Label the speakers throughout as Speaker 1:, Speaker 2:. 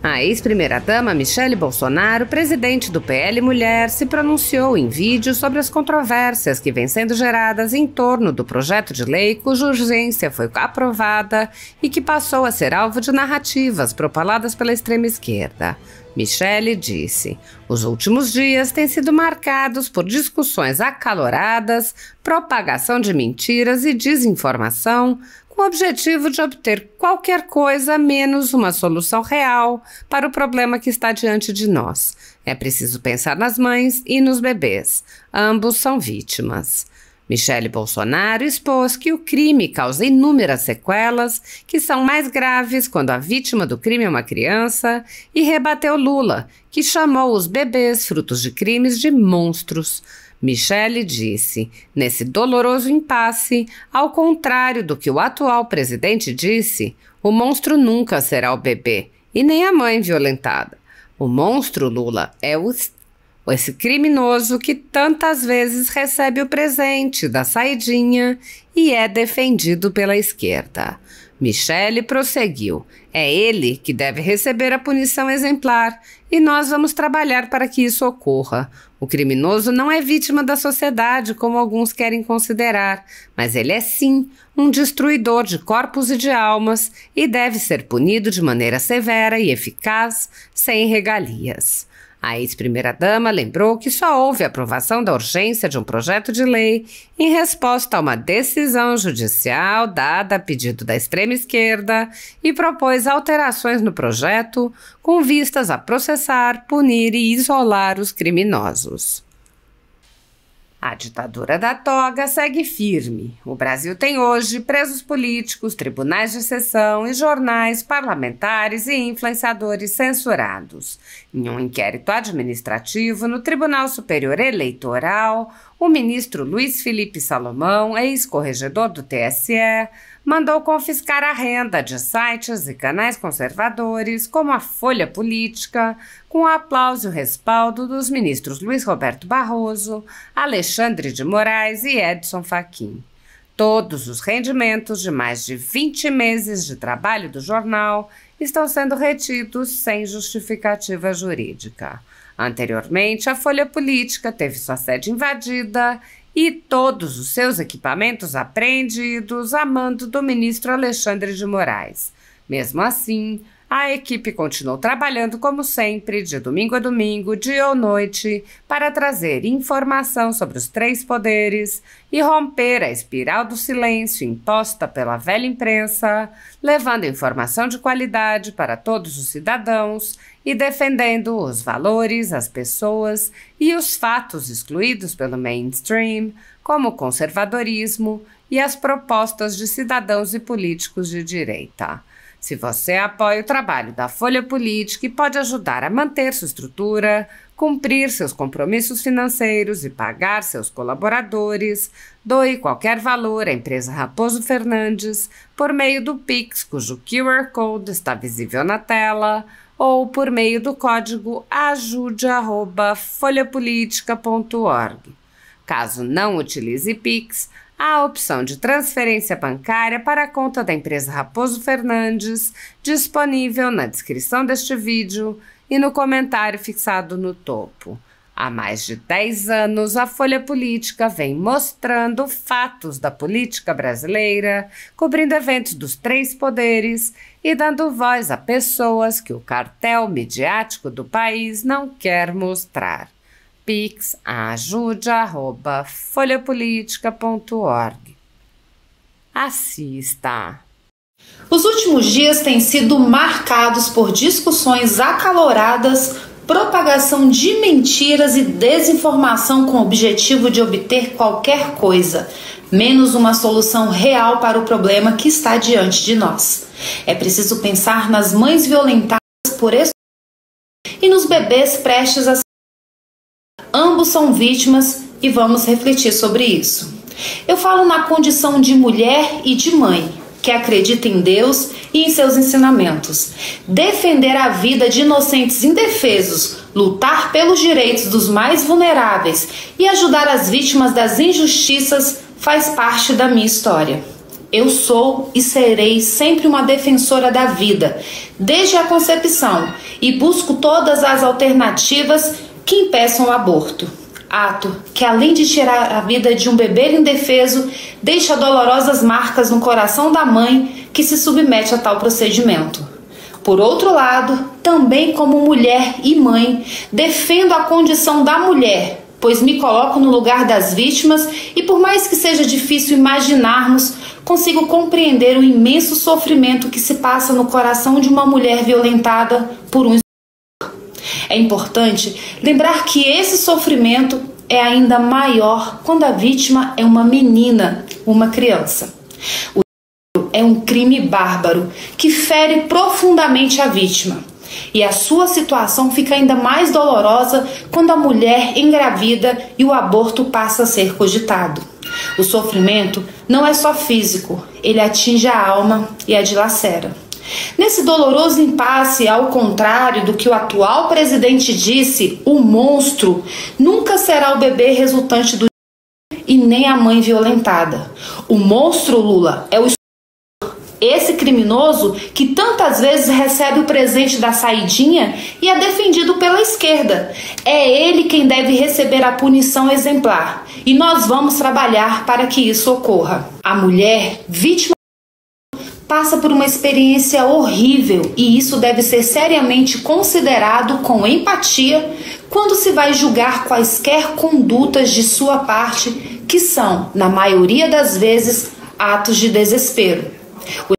Speaker 1: A ex-primeira-dama Michele Bolsonaro, presidente do PL Mulher, se pronunciou em vídeo sobre as controvérsias que vêm sendo geradas em torno do projeto de lei cuja urgência foi aprovada e que passou a ser alvo de narrativas propaladas pela extrema-esquerda. Michele disse: "Os últimos dias têm sido marcados por discussões acaloradas, propagação de mentiras e desinformação, com o objetivo de obter qualquer coisa menos uma solução real para o problema que está diante de nós. É preciso pensar nas mães e nos bebês. Ambos são vítimas." Michele Bolsonaro expôs que o crime causa inúmeras sequelas, que são mais graves quando a vítima do crime é uma criança, e rebateu Lula, que chamou os bebês frutos de crimes de monstros. Michele disse: "Nesse doloroso impasse, ao contrário do que o atual presidente disse, o monstro nunca será o bebê e nem a mãe violentada. O monstro, Lula, é esse criminoso que tantas vezes recebe o presente da saidinha e é defendido pela esquerda." Michele prosseguiu: "É ele que deve receber a punição exemplar e nós vamos trabalhar para que isso ocorra. O criminoso não é vítima da sociedade, como alguns querem considerar, mas ele é sim um destruidor de corpos e de almas e deve ser punido de maneira severa e eficaz, sem regalias." A ex-primeira-dama lembrou que só houve aprovação da urgência de um projeto de lei em resposta a uma decisão judicial dada a pedido da extrema-esquerda e propôs alterações no projeto com vistas a processar, punir e isolar os criminosos. A ditadura da toga segue firme. O Brasil tem hoje presos políticos, tribunais de exceção e jornais, parlamentares e influenciadores censurados. Em um inquérito administrativo no Tribunal Superior Eleitoral, o ministro Luiz Felipe Salomão, ex-corregedor do TSE, mandou confiscar a renda de sites e canais conservadores, como a Folha Política, com o aplauso e o respaldo dos ministros Luiz Roberto Barroso, Alexandre de Moraes e Edson Fachin. Todos os rendimentos de mais de 20 meses de trabalho do jornal estão sendo retidos sem justificativa jurídica. Anteriormente, a Folha Política teve sua sede invadida e todos os seus equipamentos apreendidos a mando do ministro Alexandre de Moraes. Mesmo assim, a equipe continuou trabalhando como sempre, de domingo a domingo, dia ou noite, para trazer informação sobre os três poderes e romper a espiral do silêncio imposta pela velha imprensa, levando informação de qualidade para todos os cidadãos e defendendo os valores, as pessoas e os fatos excluídos pelo mainstream, como o conservadorismo e as propostas de cidadãos e políticos de direita. Se você apoia o trabalho da Folha Política e pode ajudar a manter sua estrutura, cumprir seus compromissos financeiros e pagar seus colaboradores, doe qualquer valor à empresa Raposo Fernandes por meio do Pix, cujo QR Code está visível na tela, ou por meio do código ajude@folhapolitica.org. Caso não utilize Pix, há a opção de transferência bancária para a conta da empresa Raposo Fernandes, disponível na descrição deste vídeo e no comentário fixado no topo. Há mais de 10 anos, a Folha Política vem mostrando fatos da política brasileira, cobrindo eventos dos três poderes e dando voz a pessoas que o cartel midiático do país não quer mostrar. Pix ajude@folhapolitica.org. Assista.
Speaker 2: Os últimos dias têm sido marcados por discussões acaloradas, propagação de mentiras e desinformação com o objetivo de obter qualquer coisa, menos uma solução real para o problema que está diante de nós. É preciso pensar nas mães violentadas por esse e nos bebês prestes a ambos são vítimas e vamos refletir sobre isso. Eu falo na condição de mulher e de mãe, que acredita em Deus e em seus ensinamentos. Defender a vida de inocentes indefesos, lutar pelos direitos dos mais vulneráveis e ajudar as vítimas das injustiças faz parte da minha história. Eu sou e serei sempre uma defensora da vida, desde a concepção, e busco todas as alternativas que impeçam o aborto. Ato que, além de tirar a vida de um bebê indefeso, deixa dolorosas marcas no coração da mãe que se submete a tal procedimento. Por outro lado, também como mulher e mãe, defendo a condição da mulher, pois me coloco no lugar das vítimas e, por mais que seja difícil imaginarmos, consigo compreender o imenso sofrimento que se passa no coração de uma mulher violentada por um. É importante lembrar que esse sofrimento é ainda maior quando a vítima é uma menina, uma criança. O é um crime bárbaro que fere profundamente a vítima. E a sua situação fica ainda mais dolorosa quando a mulher engravida e o aborto passa a ser cogitado. O sofrimento não é só físico, ele atinge a alma e a dilacera. Nesse doloroso impasse, ao contrário do que o atual presidente disse, o monstro nunca será o bebê resultante do e nem a mãe violentada. O monstro, Lula, é o esse criminoso que tantas vezes recebe o presente da saidinha e é defendido pela esquerda. É ele quem deve receber a punição exemplar. E nós vamos trabalhar para que isso ocorra. A mulher, vítima, passa por uma experiência horrível e isso deve ser seriamente considerado com empatia quando se vai julgar quaisquer condutas de sua parte que são, na maioria das vezes, atos de desespero. O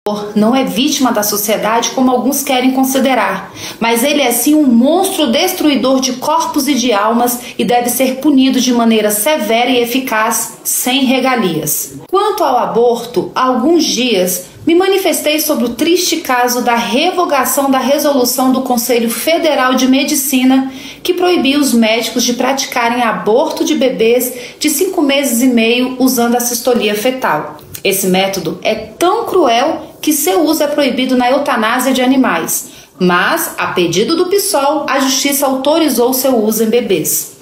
Speaker 2: abusador não é vítima da sociedade como alguns querem considerar, mas ele é sim um monstro destruidor de corpos e de almas e deve ser punido de maneira severa e eficaz, sem regalias. Quanto ao aborto, há alguns dias me manifestei sobre o triste caso da revogação da resolução do Conselho Federal de Medicina que proibia os médicos de praticarem aborto de bebês de 5 meses e meio usando a cistolia fetal. Esse método é tão cruel que seu uso é proibido na eutanásia de animais, mas, a pedido do PSOL, a Justiça autorizou seu uso em bebês.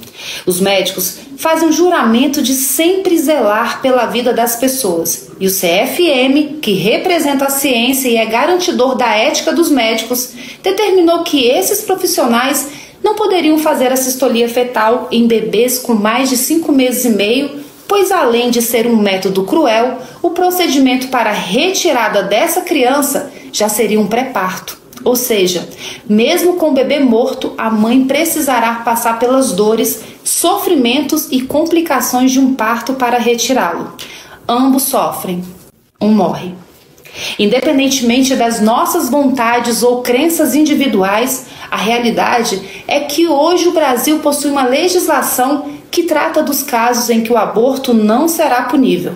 Speaker 2: Os médicos fazem um juramento de sempre zelar pela vida das pessoas, e o CFM, que representa a ciência e é garantidor da ética dos médicos, determinou que esses profissionais não poderiam fazer a cistolia fetal em bebês com mais de 5 meses e meio, pois além de ser um método cruel, o procedimento para a retirada dessa criança já seria um pré-parto. Ou seja, mesmo com o bebê morto, a mãe precisará passar pelas dores, sofrimentos e complicações de um parto para retirá-lo. Ambos sofrem, um morre. Independentemente das nossas vontades ou crenças individuais, a realidade é que hoje o Brasil possui uma legislação que trata dos casos em que o aborto não será punível.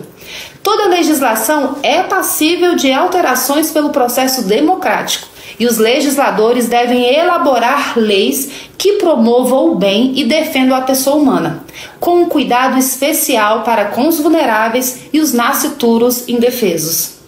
Speaker 2: Toda legislação é passível de alterações pelo processo democrático e os legisladores devem elaborar leis que promovam o bem e defendam a pessoa humana, com um cuidado especial para com os vulneráveis e os nascituros indefesos.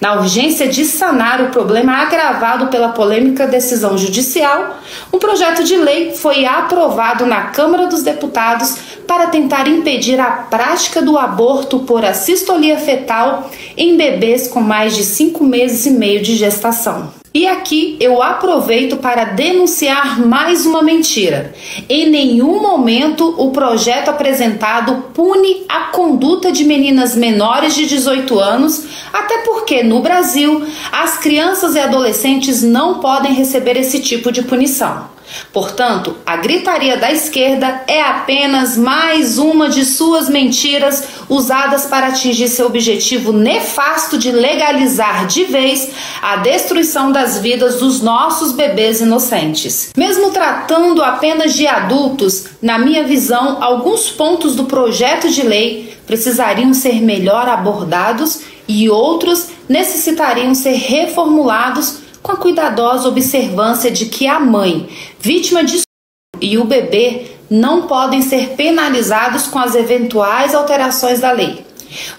Speaker 2: Na urgência de sanar o problema agravado pela polêmica decisão judicial, um projeto de lei foi aprovado na Câmara dos Deputados para tentar impedir a prática do aborto por assistolia fetal em bebês com mais de 5 meses e meio de gestação. E aqui eu aproveito para denunciar mais uma mentira. Em nenhum momento o projeto apresentado pune a conduta de meninas menores de 18 anos, até porque no Brasil as crianças e adolescentes não podem receber esse tipo de punição. Portanto, a gritaria da esquerda é apenas mais uma de suas mentiras usadas para atingir seu objetivo nefasto de legalizar de vez a destruição das vidas dos nossos bebês inocentes. Mesmo tratando apenas de adultos, na minha visão, alguns pontos do projeto de lei precisariam ser melhor abordados e outros necessitariam ser reformulados com a cuidadosa observância de que a mãe, vítima de estupro, e o bebê não podem ser penalizados com as eventuais alterações da lei.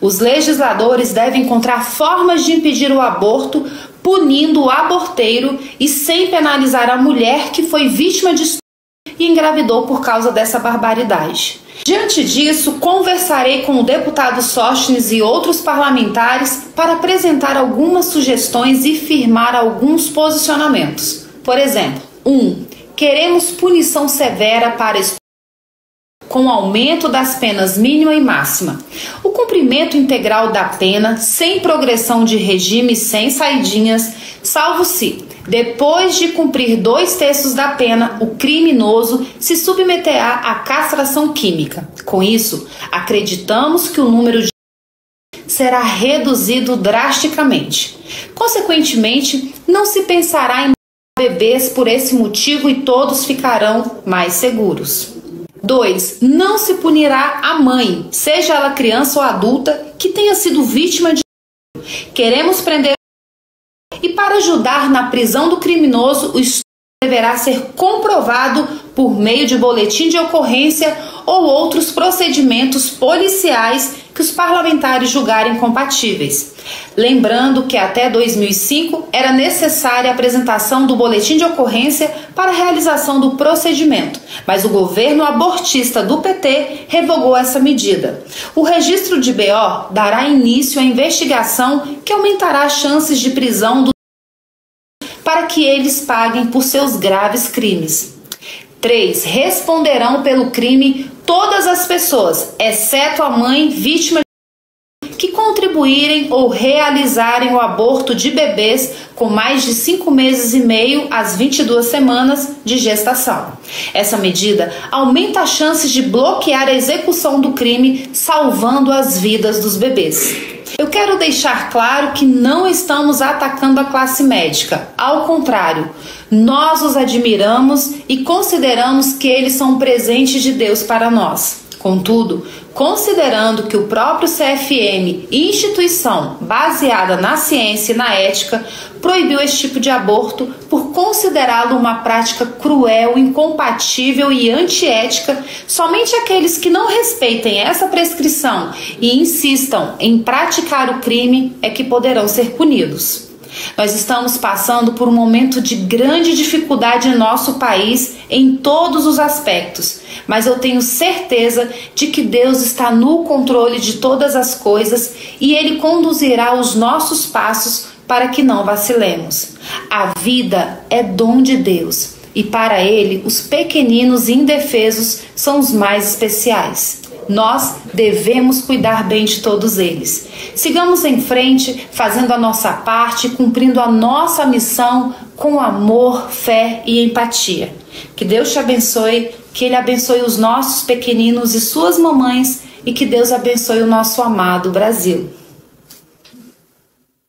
Speaker 2: Os legisladores devem encontrar formas de impedir o aborto, punindo o aborteiro e sem penalizar a mulher que foi vítima de estupro e engravidou por causa dessa barbaridade. Diante disso, conversarei com o deputado Sóstenes e outros parlamentares para apresentar algumas sugestões e firmar alguns posicionamentos. Por exemplo, 1. Queremos punição severa para com aumento das penas mínima e máxima. O cumprimento integral da pena, sem progressão de regime, sem saidinhas, salvo se, depois de cumprir 2/3 da pena, o criminoso se submeterá à castração química. Com isso, acreditamos que o número de será reduzido drasticamente. Consequentemente, não se pensará em bebês por esse motivo e todos ficarão mais seguros. 2. Não se punirá a mãe, seja ela criança ou adulta, que tenha sido vítima de Queremos prender e para ajudar na prisão do criminoso, o estupro deverá ser comprovado por meio de boletim de ocorrência ou outros procedimentos policiais que os parlamentares julgarem compatíveis. Lembrando que até 2005 era necessária a apresentação do boletim de ocorrência para a realização do procedimento, mas o governo abortista do PT revogou essa medida. O registro de BO dará início à investigação que aumentará as chances de prisão para que eles paguem por seus graves crimes. 3. Responderão pelo crime todas as pessoas, exceto a mãe vítima que contribuírem ou realizarem o aborto de bebês com mais de 5 meses e meio às 22 semanas de gestação. Essa medida aumenta as chances de bloquear a execução do crime, salvando as vidas dos bebês. Eu quero deixar claro que não estamos atacando a classe médica. Ao contrário, nós os admiramos e consideramos que eles são um presente de Deus para nós. Contudo, considerando que o próprio CFM, instituição baseada na ciência e na ética, proibiu esse tipo de aborto por considerá-lo uma prática cruel, incompatível e antiética, somente aqueles que não respeitem essa prescrição e insistam em praticar o crime é que poderão ser punidos. Nós estamos passando por um momento de grande dificuldade em nosso país em todos os aspectos, mas eu tenho certeza de que Deus está no controle de todas as coisas e Ele conduzirá os nossos passos para que não vacilemos. A vida é dom de Deus e para Ele os pequeninos e indefesos são os mais especiais. Nós devemos cuidar bem de todos eles. Sigamos em frente, fazendo a nossa parte, cumprindo a nossa missão com amor, fé e empatia. Que Deus te abençoe, que Ele abençoe os nossos pequeninos e suas mamães e que Deus abençoe o nosso amado Brasil.